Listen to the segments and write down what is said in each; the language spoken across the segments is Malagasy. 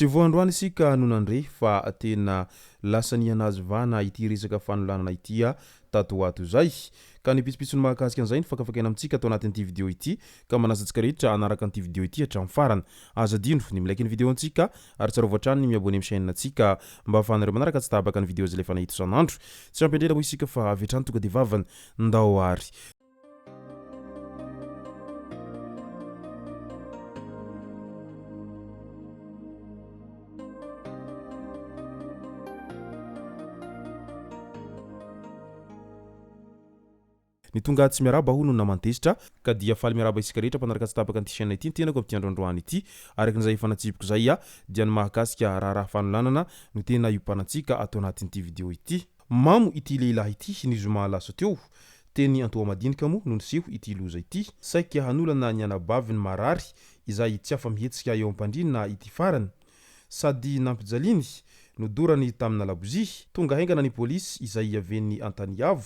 Sy voandroany isika nonandre fa tena lasa nianazy vana ity resaka fanolanana ity tato ato zay. Ka ny pitsopitsony mahakasika an'izay ny fakafakaina amintsika atao anatin'ity vidéo ity ka manasa antsika rehetra hanaraka an'ity vidéo ity hatramin'ny farany. Aza dino ny milaiky ny vidéo antsika ary tsara voatrany ny miabone amin'ny chaîne antsika mba ahafahanareo manaraka tsy tabaka ny vidéo zay lefa nahita isan'andro. Tsy ampendrena moa isika fa avy hatrany tonga de vavany ndao ary. Ny tonga tsy miaraba hono namantezitra ka dia faly miaraba isika rehetra mpanaraka tsy tabaka an'ity chaîne ity ny tenako amin'ity androandroany ity arakin'izay efa natsipiko zay dia ny mahakasika raha fanolanana no tena iopanantsika atao anatin'ity vidéo ity. Mamo ity lehilahy ity ny zoma lasa teo teny Antoa Madinika moa no niseho ity loza ity saika hanolana ny anabavy ny marary izay tsy afa mihetsika eo ampandrinana ity farany sady nampijaliany no dorany tamina labozia tonga haingana ny polisy izay aveny Antaniavo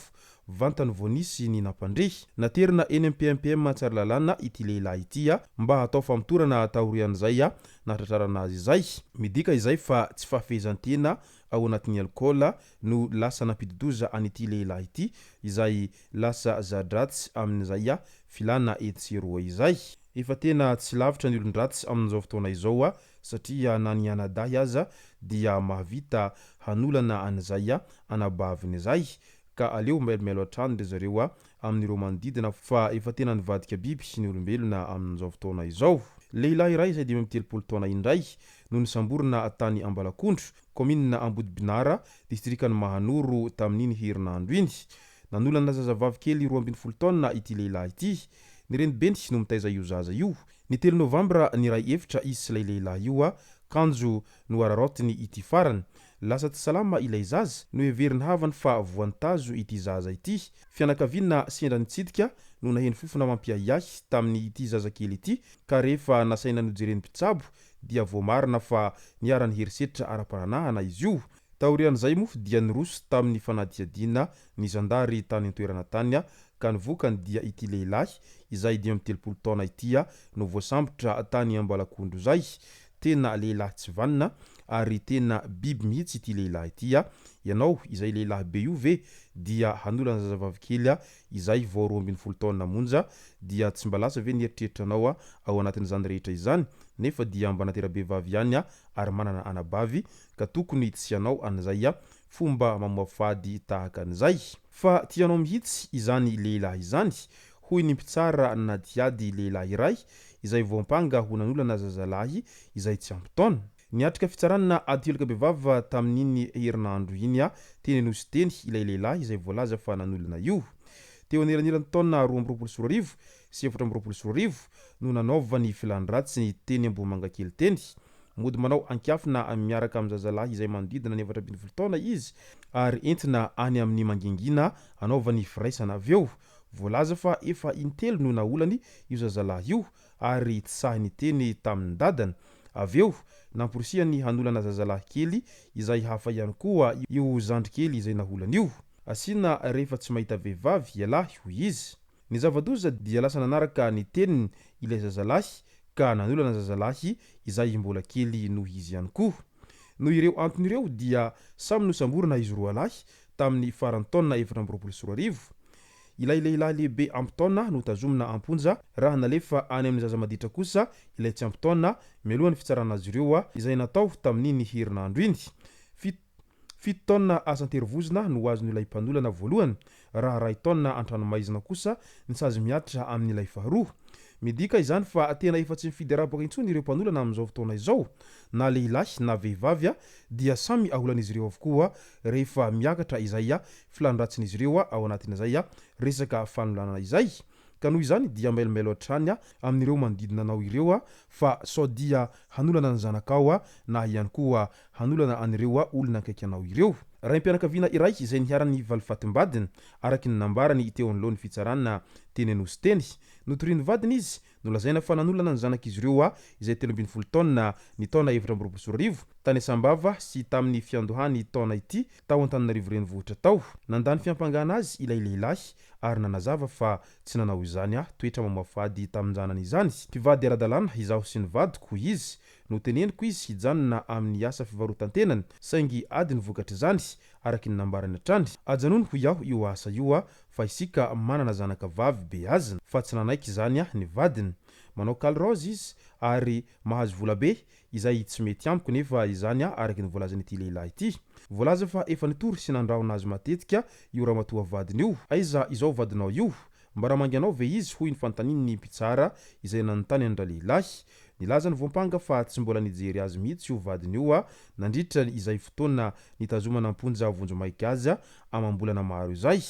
vantany voanisy ny nampandre naterina eny MPMPM tsara lalàna ity lehilahy ity mba hatao famitorana tahorian'izay nahatratrarana azy izay midika izay fa tsy fahafehezantena ao anatin'ny alcool no lasa nampididoza an'ity lehilahy ity izay lasa zadratsy amin'izay filana etseroa izay efa tena tsy lavitra ny olon-dratsy amin'izao fotoana izao satria na ny anadahy aza dia mahavita hanolana an'izay anabaviny izay ka aleo mailomelo hatrany ry zareo amin'ireo manodidina fa efa tena nivadika biby sy ny olombelona amin'izao fotoana izao. Lehilahy iray izay 13 taona indray no nisamborina tany Ambalakondro, commune Ambodibinara, distrikan'ny Mahanoro tamin'iny herinandro iny. Nanolana zazavavy kely 12 taona ity lehilahy ity. Ny renibeny no mitaiza io zaza io. Ny 3 novambra ny ray efitra izy sy lehilahy io kanjo no araraotiny ity farany. Lasa tsy salama ilay zaza no heveriny havany fa voantazo ity zaza ity. Fianakaviana sendra nitsidika no naheny fofona mampiahiahy tamin'ny ity zazakely ity ka rehefa nasaina nojereny mpitsabo dia voamarina fa niara-ny herisetra ara-paranahana izy io. Taorian'izay moa dia niroso tamin'ny fanadihadiana ny zandary tany an-toerana tany ka ny vokany dia ity lehilahy izay 13 taona ity no voasambotra tany Ambalakondro zay. Tena lehilahy tsy vanina ary tena biby mihitsy ity lehilahy ity ianao izay lehilahy be io ve dia hanolana zazavavy kely izay vao 12 taona monja dia tsy mba lasa ve nieritreritranao ao anatin'izany rehetra izany nefa dia mba natera-be vavy ihany ary manana anabavy ka tokony tsy ianao an'izay fomba mamoafady tahaka an'izay fa tianao mihitsy izany lehilahy izany hoy ny mpitsara nadiady lehilahy iray izay voampanga ho nanolana zazalahy izay tsy ampy taona. Niatrika fitsarana adilaka be vava tamin'iny herinandro iny teny nosy teny ilay lehilahy izay voalaza fa nanolana io. Teo anelanelany taona 24 sy 24 no nanaovany filan-dratsy ny teny Ambohimangakely teny. Mody manao ankiafina miaraka amin'ny zazalahy izay manodidina ny 20 taona izy ary entina any amin'ny mangingina anaovany firaisana aveo. Voalaza fa efa intelo no naolany io zazalahy io ary tsy sahiny teny tamin'ny dadany. Aveo namporisihany hanolana zazalahy kely izay hafa ihany koa io zandry kely izay naholany io. Asina rehefa tsy mahita vehivavy ialahy hoy izy. Ny zavadoza dia lasa nanaraka ny teniny ilay zazalahy ka nanolana zazalahy izay mbola kely noho izy ihany koa. Noho ireo anton'ireo dia samy nosamborina izy roa lahy tamin'ny farany taona 2024. Ilay lehilahy lehibe ampy taona no tazomina amponja raha nalefa any amin'ny zaza maditra kosa ilay tsy ampy taona mialohan'ny fitsarana azy ireo izay natao tamin'iny herinandro iny. 7 taona asan-terivozina no azony ilay mpanolana voalohany raha 2 taona antranomaizina kosa ny sazy miatra amin'ilay faharoa. Midika izany fa tena efa tsy mifidy arabaka intsony ireo mpanolana amin'izao fotoana izao na lehilahy na vehivavy dia samy aholan'izy ireo avokoa rehefa miakatra izay filan-dratsin'izy ireo ao anatin'izay resaka fanolanana izay. Ka noho izany dia mailomelo hatrany amin'ireo manodidina anao ireo fa sao dia hanolana ny zanakao na ihany koa hanolana an'ireo olona akaiky anao ireo. Raim-pianakaviana iray izay niharany valifatimbadiny araky ny nambarany teo anolohan'ny fitsarana teny nosy teny notoriny vadiny izy nolazaina fa nanolana ny zanak'izy ireo izay 13 taona ny taona 2024 tany Sambava sy tamin'ny fiandohany taona ity tao Antananarivo renivohitra tao. Nandany fiampangana azy ilay lehilahy ary nanazava fa tsy nanao izany toetra mamoafady tamin'ny zanany izany. Mpivady ara-dalàna izaho sy ny vadiko hoy izy no teneniko izy hijanona amin'ny asa fivarotan-tenany saingy adiny vokatra izany araky ny nambarany hatrany ajanony ho iaho io asa io fa isika manana zanaka vavy be azina fa tsy nanaiky izany ny vadiny manao kalrozy izy ary mahazo vola be izay tsy mety amiko nefa izany araky ny volazany ity lehilahy ity voalaza fa efa nitory sy nandrahona azy matetika io ramatoa vadiny io aiza izao vadinao io mba raha manganao ve izy hoy ny fantanininy mpitsara izay nanontany andra lehilahy nilaza ny voampanga fa tsy mbola nijery azy mihitsy io vadiny io nandritra izay fotoana nitazomana amponja vonjo maika azy amam-bolana maro izay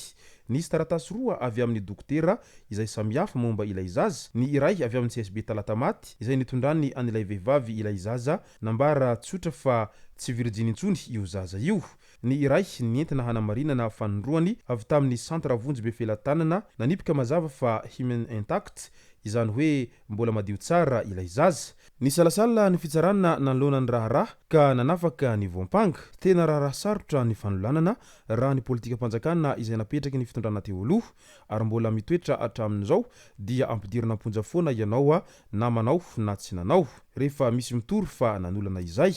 nisy taratasy roa avy amin'ny dokotera izay samihafa momba ilay zaza ny iray avy amin'ny CSB Talatamaty izay nitondrany an'ilay vehivavy ilay zaza nambara tsotra fa tsy Virginie intsony io zaza io ny iray nentina hanamarinana fanondroany avy tamin'ny centre vonjy be felatanana nanipika mazava fa human intact izany hoe mbola madio tsara ilay zaza nisalasala ny fitsarana nanoloana ny raharaha ka nanafaka ny voampanga tena raharaha sarotra ny fanolanana raha ny politika mpanjakana izay napetraky ny fitondrana teo aloha ary mbola mitoetra hatramin'izao dia ampidirana amponja foana ianao na manao na tsy nanao rehefa misy mitory fa nanolana izay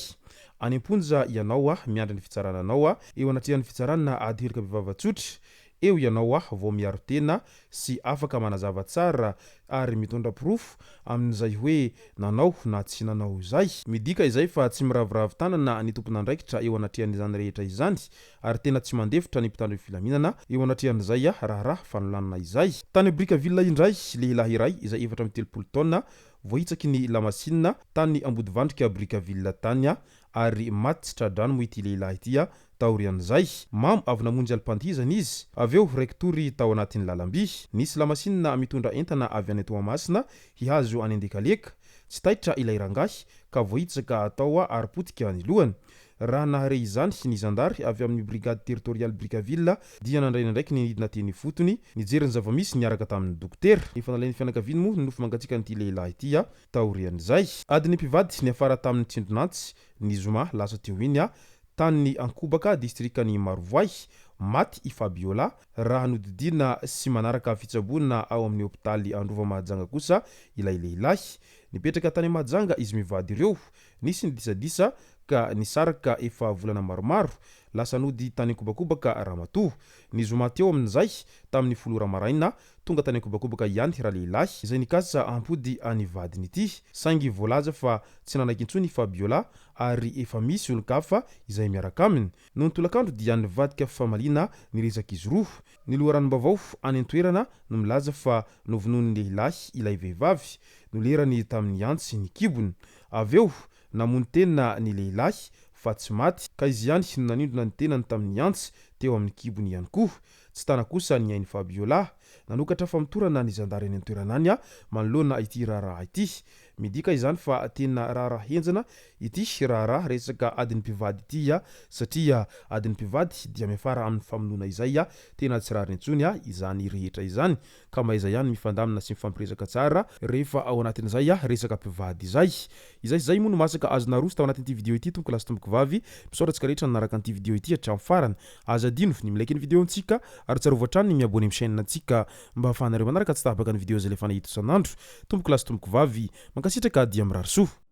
any amponja ianao miandry ny fitsarananao eo anatrehan'ny fitsarana adyherika bevavatsotra eo ianao vao miaro tena sy afaka manazava tsara ary mitondra pirofo amin'izay hoe nanao na tsy nanao izay midika izay fa tsy miravoravo tanana ny tompon'andraikitra eo anatrehan'izany rehetra izany ary tena tsy mandefitra ny mpitandro ny filaminana eo anatrehan'izay raharaha fanolanana izay tany Brickaville indray lehilahy iray izay 430 taona voahitsaky ny lamasinina tany Ambodivandrika Brickaville tany ary maty tsy tradrano moa ity lehilahy ity taorian'izay mamo avy namonjy alpantizana izy aveo rektory tao anatin'ny lalamby nisy lamasinina mitondra entana avy any Toamasina hihazo any Andekaleka tsy taitra ilay rangahy ka voahitsaka atao ary potika ny lohany raha nahare izany ny zandary avy amin'ny brigade territoriale Brickaville dia nandraina ndraiky ny nidina teny fotony nijeriny zavamisy niaraka tamin'ny dokotera ny fanalain'ny fianakaviany moa nofo mangatsika nyity lehilahy ity taorian'izay adiny mpivady ny afara tamin'ny Tsindronantsy ny zoma lasa teo iny tany Ankobaka distrikany Marovoay maty i Fabiola raha nodidina sy manaraka fitsabonana ao amin'ny hôpitaly Androva Mahajanga kosa ilay lehilahy nipetraka tany Mahajanga izy mivady ireo nisy ny disadisa ka nisaraka efa volana maromaro lasa nody tany Ankobakobaka ramatoa ny zoma teo amin'izay tamin'ny folora maraina tonga tany Ankobakobaka ihany raha lehilahy izay nikasa ampody any vadiny ity saingy voalaza fa tsy nanaiky intsony Fabiola ary efa misy olon-kafa izay miaraka aminy noho ny tolakandro dia nivadika famalina niresaka izy roa ny loharanom-bavao any an-toerana no milaza fa novonoan'ny lehilahy ilay vehivavy no lerany tamin'ny antsy ny kibony aveo namony tena ny lehilahy fa tsy maty ka izy ihany no nanindrona ny tenany tamin'ny antsy teo amin'ny kibony ihany koa tsy tana kosa ny ainy Fabiola nanokatra fa mitorana ny zandary any an-toerana any manoloana ity raharaha ity midika izany fa tena raharaha henjana ity raharaha resaka adiny mpivady ity satria adiny mpivady dia miafara amin'ny famonoana izay tena tsy rariny intsony izany rehetra izany ka maiza ihany mifandamina sy mifampiresaka tsara rehefa ao anatin'izay resaka mpivady izay moa no masaka azona roso tao anatin'ity video ity tompoko lasy tompoko vavy misaotratsika rehetra nanaraka an'ity video ity hatramin'ny farany azadino ny milaiky ny video antsika ary tsarova hatrany ny miabony amin'ny chaîne antsika mba ahafahanareo manaraka tsy tahabaka ny video zay lefa nahito isan'andro tompoko lasy tompoko vavy mankasitraka dia mirary soa